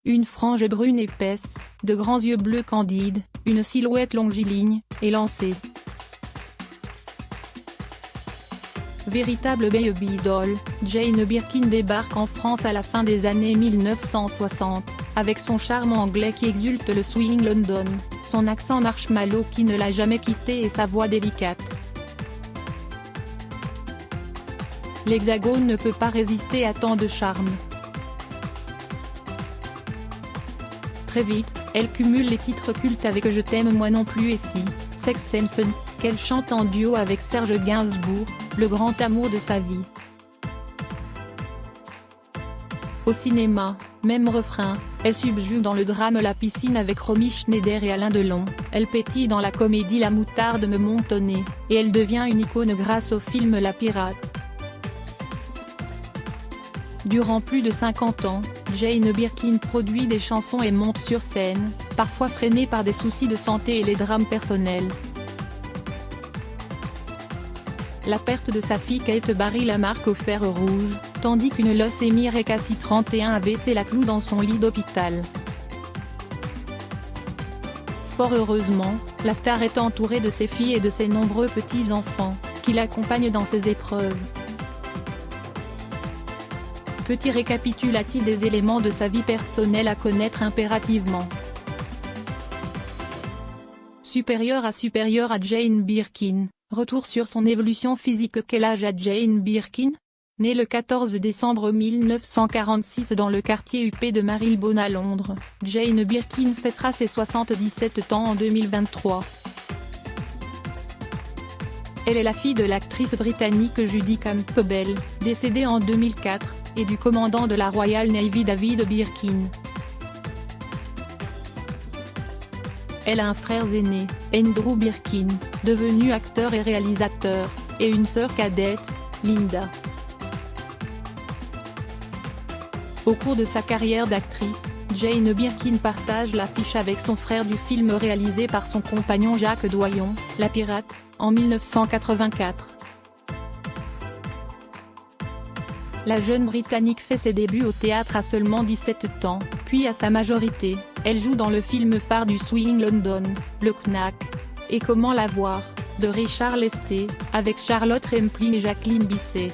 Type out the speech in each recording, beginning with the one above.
Une frange brune épaisse, de grands yeux bleus candides, une silhouette longiligne, élancée. Véritable baby doll, Jane Birkin débarque en France à la fin des années 1960, avec son charme anglais qui exulte le swing London, son accent marshmallow qui ne l'a jamais quitté et sa voix délicate. L'Hexagone ne peut pas résister à tant de charme. Très vite, elle cumule les titres cultes avec Je t'aime moi non plus et Si, Sex Simpson, qu'elle chante en duo avec Serge Gainsbourg, le grand amour de sa vie. Au cinéma, même refrain, elle subjugue dans le drame La piscine avec Romy Schneider et Alain Delon, elle pétille dans la comédie La moutarde me monte au nez, et elle devient une icône grâce au film La Pirate. Durant plus de 50 ans, Jane Birkin produit des chansons et monte sur scène, parfois freinée par des soucis de santé et les drames personnels. La perte de sa fille Kate Barry la marque au fer rouge, tandis qu'une leucémie récalcitrante et un AVC la cloue dans son lit d'hôpital. Fort heureusement, la star est entourée de ses filles et de ses nombreux petits-enfants, qui l'accompagnent dans ses épreuves. Petit récapitulatif des éléments de sa vie personnelle à connaître impérativement. Supérieur à Jane Birkin, retour sur son évolution physique. Quel âge a Jane Birkin? Née le 14 décembre 1946 dans le quartier huppé de Marylebone à Londres, Jane Birkin fêtera ses 77 ans en 2023. Elle est la fille de l'actrice britannique Judy Campbell, décédée en 2004, et du commandant de la Royal Navy David Birkin. Elle a un frère aîné, Andrew Birkin, devenu acteur et réalisateur, et une sœur cadette, Linda. Au cours de sa carrière d'actrice, Jane Birkin partage l'affiche avec son frère du film réalisé par son compagnon Jacques Doyon, La Pirate, en 1984. La jeune Britannique fait ses débuts au théâtre à seulement 17 ans, puis à sa majorité, elle joue dans le film phare du swing London, Le Knack, et Comment l'avoir, de Richard Lesté, avec Charlotte Rampling et Jacqueline Bisset.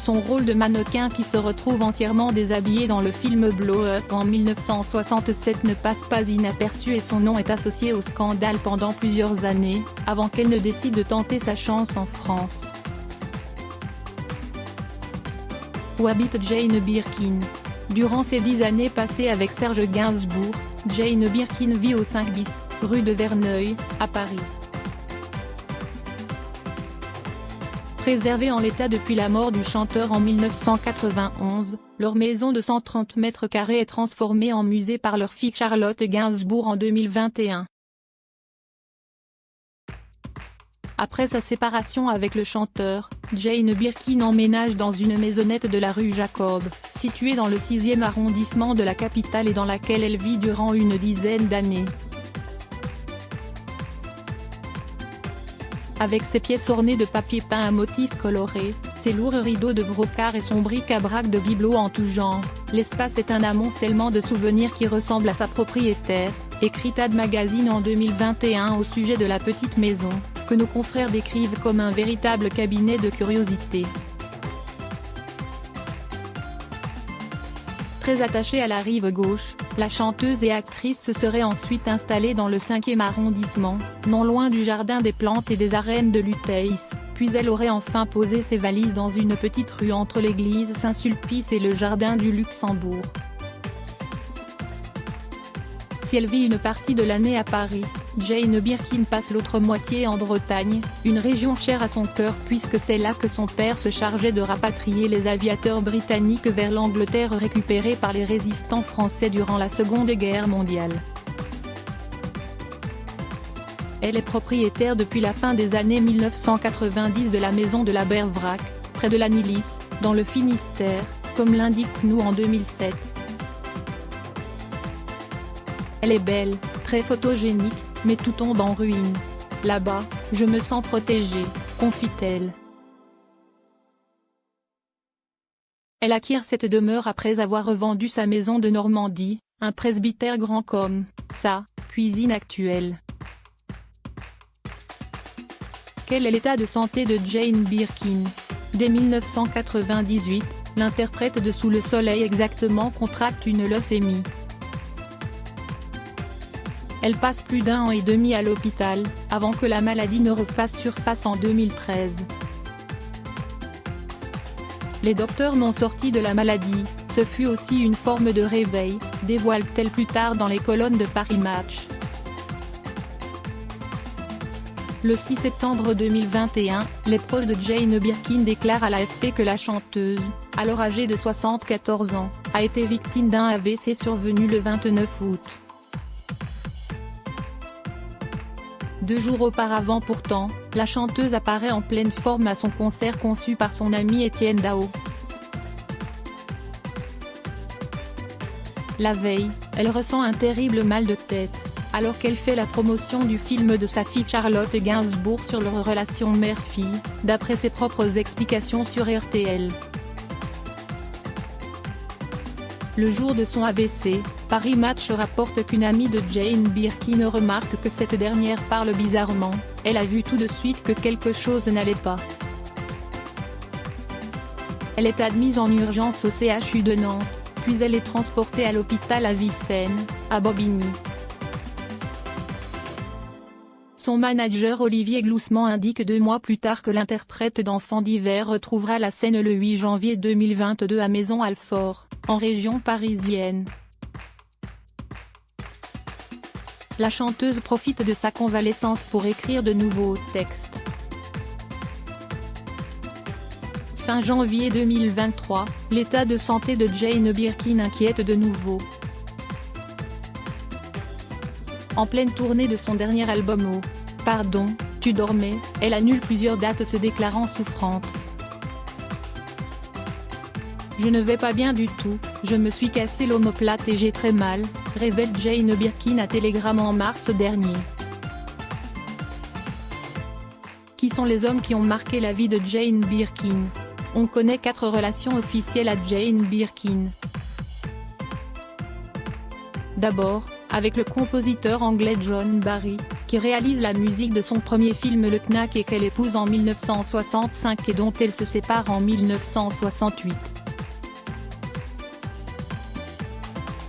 Son rôle de mannequin qui se retrouve entièrement déshabillé dans le film Blow Up en 1967 ne passe pas inaperçu et son nom est associé au scandale pendant plusieurs années, avant qu'elle ne décide de tenter sa chance en France. Où habite Jane Birkin? Durant ses 10 années passées avec Serge Gainsbourg, Jane Birkin vit au 5 bis, rue de Verneuil, à Paris. Préservée en l'état depuis la mort du chanteur en 1991, leur maison de 130 mètres carrés est transformée en musée par leur fille Charlotte Gainsbourg en 2021. Après sa séparation avec le chanteur, Jane Birkin emménage dans une maisonnette de la rue Jacob, située dans le 6e arrondissement de la capitale et dans laquelle elle vit durant une dizaine d'années. Avec ses pièces ornées de papier peint à motifs colorés, ses lourds rideaux de brocart et son bric-à-brac de bibelots en tout genre, l'espace est un amoncellement de souvenirs qui ressemble à sa propriétaire, écrit Ad Magazine en 2021 au sujet de la petite maison, que nos confrères décrivent comme un véritable cabinet de curiosités. Très attachée à la rive gauche, la chanteuse et actrice se serait ensuite installée dans le 5e arrondissement, non loin du jardin des plantes et des arènes de Luteis, puis elle aurait enfin posé ses valises dans une petite rue entre l'église Saint-Sulpice et le jardin du Luxembourg. Si elle vit une partie de l'année à Paris, Jane Birkin passe l'autre moitié en Bretagne, une région chère à son cœur puisque c'est là que son père se chargeait de rapatrier les aviateurs britanniques vers l'Angleterre récupérés par les résistants français durant la Seconde Guerre mondiale. Elle est propriétaire depuis la fin des années 1990 de la maison de la Bervrac, près de Lannilis, dans le Finistère, comme l'indique Nous en 2007. Elle est belle, très photogénique, mais tout tombe en ruine. Là-bas, je me sens protégée, confie-t-elle. Elle acquiert cette demeure après avoir revendu sa maison de Normandie, un presbytère grand comme sa cuisine actuelle. Quel est l'état de santé de Jane Birkin? Dès 1998, l'interprète de Sous le soleil exactement contracte une leucémie. Elle passe plus d'1 an et demi à l'hôpital, avant que la maladie ne refasse surface en 2013. Les docteurs n'ont sorti de la maladie, ce fut aussi une forme de réveil, dévoile-t-elle plus tard dans les colonnes de Paris Match. Le 6 septembre 2021, les proches de Jane Birkin déclarent à l'AFP que la chanteuse, alors âgée de 74 ans, a été victime d'un AVC survenu le 29 août. 2 jours auparavant pourtant, la chanteuse apparaît en pleine forme à son concert conçu par son ami Étienne Dao. La veille, elle ressent un terrible mal de tête, alors qu'elle fait la promotion du film de sa fille Charlotte Gainsbourg sur leur relation mère-fille, d'après ses propres explications sur RTL. Le jour de son AVC, Paris Match rapporte qu'une amie de Jane Birkin remarque que cette dernière parle bizarrement, elle a vu tout de suite que quelque chose n'allait pas. Elle est admise en urgence au CHU de Nantes, puis elle est transportée à l'hôpital Avicenne, à Bobigny. Son manager Olivier Gloussement indique 2 mois plus tard que l'interprète d'Enfants d'hiver retrouvera la scène le 8 janvier 2022 à Maison-Alfort, en région parisienne. La chanteuse profite de sa convalescence pour écrire de nouveaux textes. Fin janvier 2023, l'état de santé de Jane Birkin inquiète de nouveau. En pleine tournée de son dernier album Oh, pardon, tu dormais, elle annule plusieurs dates se déclarant souffrante. Je ne vais pas bien du tout, je me suis cassé l'omoplate et j'ai très mal, révèle Jane Birkin à Telegram en mars dernier. Qui sont les hommes qui ont marqué la vie de Jane Birkin? On connaît 4 relations officielles à Jane Birkin. D'abord, avec le compositeur anglais John Barry, qui réalise la musique de son premier film Le Knack et qu'elle épouse en 1965 et dont elle se sépare en 1968.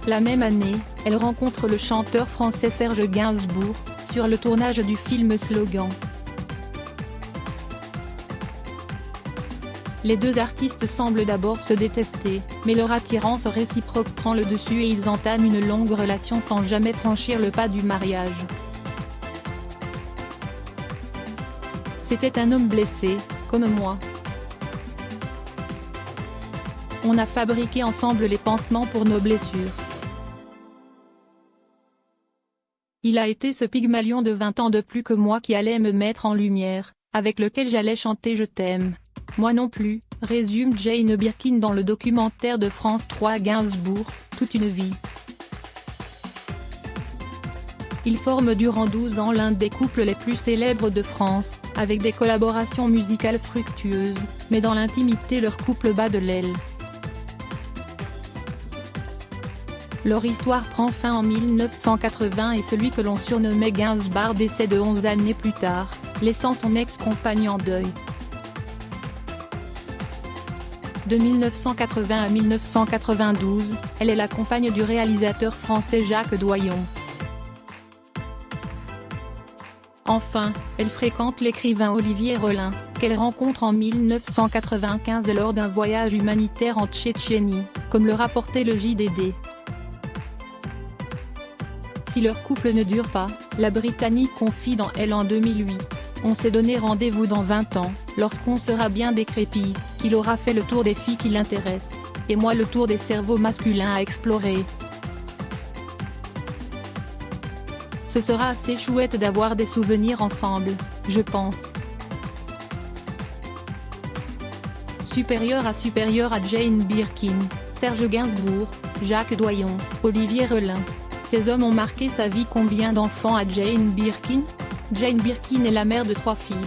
La même année, elle rencontre le chanteur français Serge Gainsbourg, sur le tournage du film Slogan. Les 2 artistes semblent d'abord se détester, mais leur attirance réciproque prend le dessus et ils entament une longue relation sans jamais franchir le pas du mariage. C'était un homme blessé, comme moi. On a fabriqué ensemble les pansements pour nos blessures. Il a été ce Pygmalion de 20 ans de plus que moi qui allait me mettre en lumière, avec lequel j'allais chanter Je t'aime. Moi non plus, résume Jane Birkin dans le documentaire de France 3 Gainsbourg, Toute une vie. Ils forment durant 12 ans l'un des couples les plus célèbres de France, avec des collaborations musicales fructueuses, mais dans l'intimité leur couple bat de l'aile. Leur histoire prend fin en 1980 et celui que l'on surnommait Gainsbourg décède 11 années plus tard, laissant son ex-compagne en deuil. De 1980 à 1992, elle est la compagne du réalisateur français Jacques Doyon. Enfin, elle fréquente l'écrivain Olivier Rollin, qu'elle rencontre en 1995 lors d'un voyage humanitaire en Tchétchénie, comme le rapportait le JDD. Si leur couple ne dure pas, la Britannique confie dans Elle en 2008. On s'est donné rendez-vous dans 20 ans, lorsqu'on sera bien décrépit, qu'il aura fait le tour des filles qui l'intéressent, et moi le tour des cerveaux masculins à explorer. Ce sera assez chouette d'avoir des souvenirs ensemble, je pense. Supérieur à Jane Birkin, Serge Gainsbourg, Jacques Doyon, Olivier Rollin. Ces hommes ont marqué sa vie. Combien d'enfants a Jane Birkin? Jane Birkin est la mère de 3 filles.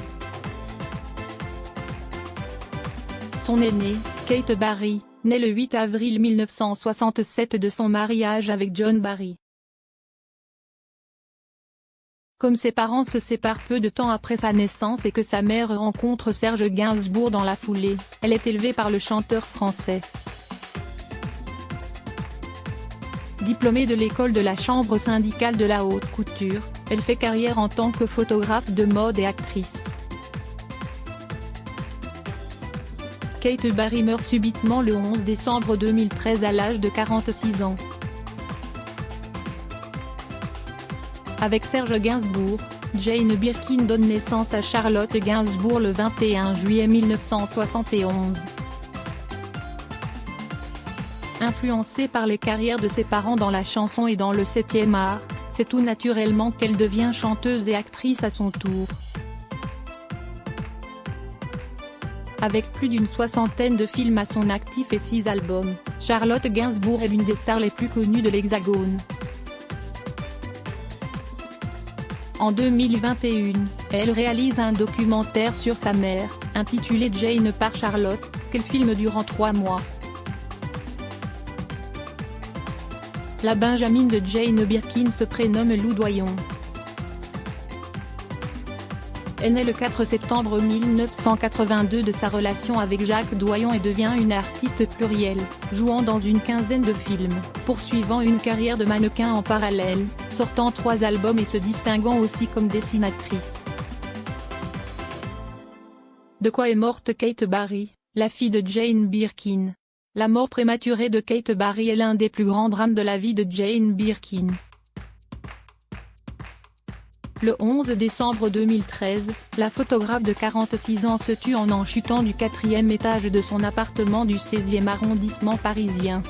Son aînée, Kate Barry, née le 8 avril 1967 de son mariage avec John Barry. Comme ses parents se séparent peu de temps après sa naissance et que sa mère rencontre Serge Gainsbourg dans la foulée, elle est élevée par le chanteur français. Diplômée de l'école de la chambre syndicale de la haute couture, elle fait carrière en tant que photographe de mode et actrice. Kate Barry meurt subitement le 11 décembre 2013 à l'âge de 46 ans. Avec Serge Gainsbourg, Jane Birkin donne naissance à Charlotte Gainsbourg le 21 juillet 1971. Influencée par les carrières de ses parents dans la chanson et dans le 7e art, c'est tout naturellement qu'elle devient chanteuse et actrice à son tour. Avec plus d'une soixantaine de films à son actif et 6 albums, Charlotte Gainsbourg est l'une des stars les plus connues de l'Hexagone. En 2021, elle réalise un documentaire sur sa mère, intitulé Jane par Charlotte, qu'elle filme durant 3 mois. La benjamine de Jane Birkin se prénomme Lou Doyon. Elle naît le 4 septembre 1982 de sa relation avec Jacques Doyon et devient une artiste plurielle, jouant dans une quinzaine de films, poursuivant une carrière de mannequin en parallèle, sortant 3 albums et se distinguant aussi comme dessinatrice. De quoi est morte Kate Barry, la fille de Jane Birkin? La mort prématurée de Kate Barry est l'un des plus grands drames de la vie de Jane Birkin. Le 11 décembre 2013, la photographe de 46 ans se tue en chutant du 4e étage de son appartement du 16e arrondissement parisien.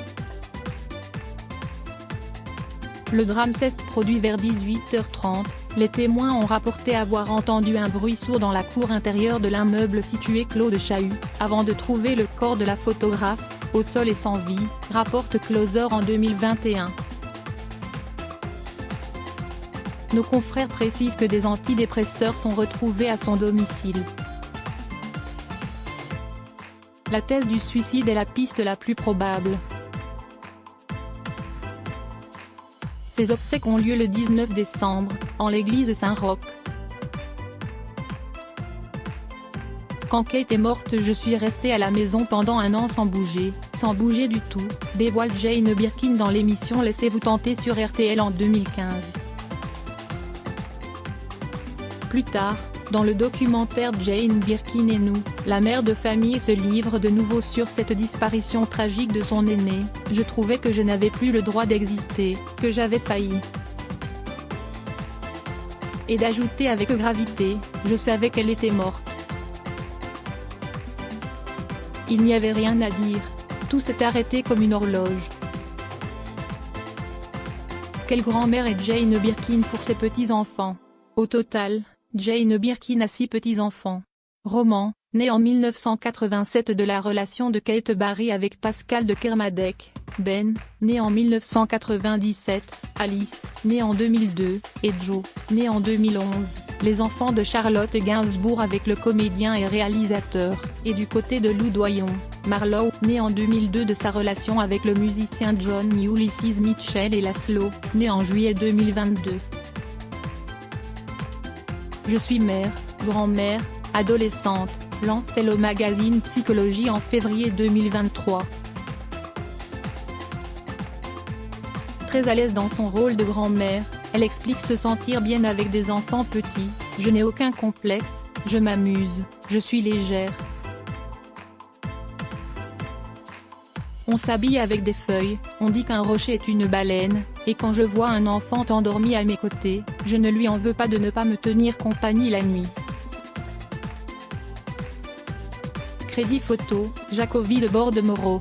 Le drame s'est produit vers 18h30, les témoins ont rapporté avoir entendu un bruit sourd dans la cour intérieure de l'immeuble situé clos de Chahut, avant de trouver le corps de la photographe, au sol et sans vie, rapporte Closer en 2021. Nos confrères précisent que des antidépresseurs sont retrouvés à son domicile. La thèse du suicide est la piste la plus probable. Ses obsèques ont lieu le 19 décembre, en l'église Saint-Roch. Quand Kate est morte, je suis restée à la maison pendant 1 an sans bouger du tout, dévoile Jane Birkin dans l'émission Laissez-vous tenter sur RTL en 2015. Plus tard, dans le documentaire Jane Birkin et nous, la mère de famille se livre de nouveau sur cette disparition tragique de son aîné. Je trouvais que je n'avais plus le droit d'exister, que j'avais failli. Et d'ajouter avec gravité, je savais qu'elle était morte. Il n'y avait rien à dire. Tout s'est arrêté comme une horloge. Quelle grand-mère est Jane Birkin pour ses petits-enfants? Au total, Jane Birkin a 6 petits-enfants. Roman, né en 1987 de la relation de Kate Barry avec Pascal de Kermadec, Ben, né en 1997, Alice, née en 2002, et Joe, né en 2011, les enfants de Charlotte Gainsbourg avec le comédien et réalisateur, et du côté de Lou Doyon, Marlowe, né en 2002 de sa relation avec le musicien John Ulysses Mitchell et Laszlo, né en juillet 2022. Je suis mère, grand-mère, adolescente, lance-t-elle au magazine Psychologie en février 2023. Très à l'aise dans son rôle de grand-mère, elle explique se sentir bien avec des enfants petits. Je n'ai aucun complexe, je m'amuse, je suis légère. On s'habille avec des feuilles, on dit qu'un rocher est une baleine, et quand je vois un enfant endormi à mes côtés, je ne lui en veux pas de ne pas me tenir compagnie la nuit. Crédit photo, Jacobi de Bordemoreau.